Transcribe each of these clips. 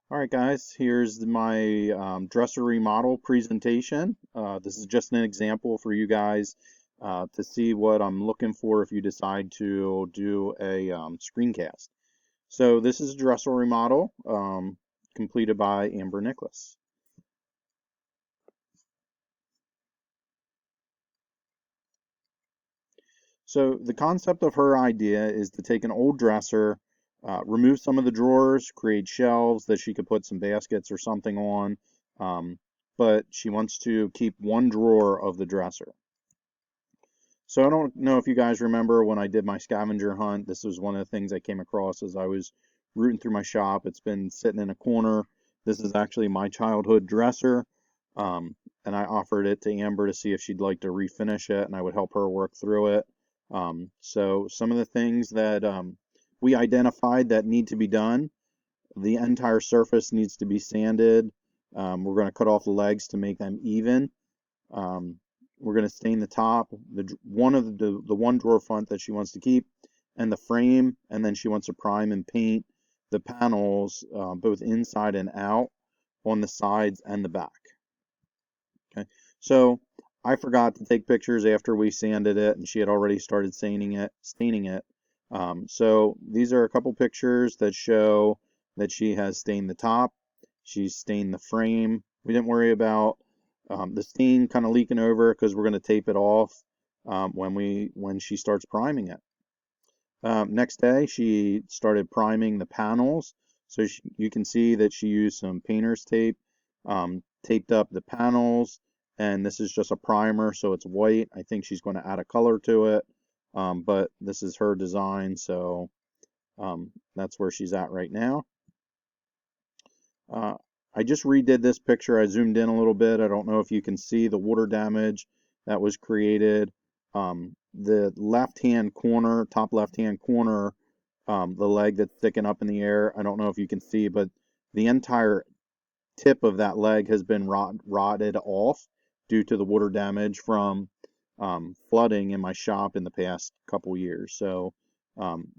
All right, guys, here's my dresser remodel presentation. This is just an example for you guys to see what I'm looking for if you decide to do a screencast. So this is a dresser remodel completed by Amber Nicholas. So the concept of her idea is to take an old dresser, remove some of the drawers, create shelves that she could put some baskets or something on, um, but she wants to keep one drawer of the dresser. So I don't know if you guys remember when I did my scavenger hunt, this was one of the things I came across as I was rooting through my shop. It's been sitting in a corner. This is actually my childhood dresser, and I offered it to Amber to see if she'd like to refinish it, and I would help her work through it. So some of the things that we identified that need to be done, the entire surface needs to be sanded. We're going to cut off the legs to make them even. Um, we're going to stain the top, the one drawer front that she wants to keep, and the frame, and then she wants to prime and paint the panels both inside and out on the sides and the back. Okay, so I forgot to take pictures after we sanded it, and she had already started staining it. So these are a couple pictures that show that she has stained the top. She's stained the frame. We didn't worry about the stain kind of leaking over because we're going to tape it off when she starts priming it. Next day, she started priming the panels. So you can see that she used some painter's tape, taped up the panels, and this is just a primer, so it's white. I think she's going to add a color to it, but this is her design, so that's where she's at right now. Uh, I just redid this picture. I zoomed in a little bit. I don't know if you can see the water damage that was created. The left-hand corner, top left-hand corner, the leg that's sticking up in the air, I don't know if you can see, but the entire tip of that leg has been rotted off due to the water damage from flooding in my shop in the past couple years. So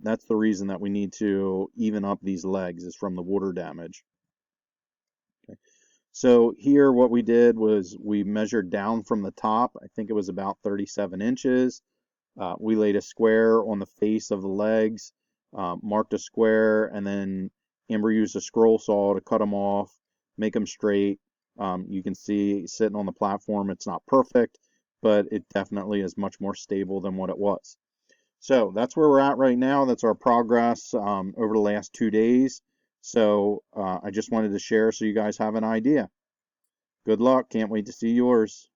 that's the reason that we need to even up these legs is from the water damage. Okay. So here what we did was we measured down from the top. I think it was about 37 inches. We laid a square on the face of the legs, marked a square, and then Amber used a scroll saw to cut them off, make them straight. You can see sitting on the platform, it's not perfect, but it definitely is much more stable than what it was. So that's where we're at right now. That's our progress over the last 2 days. So I just wanted to share so you guys have an idea. Good luck. Can't wait to see yours.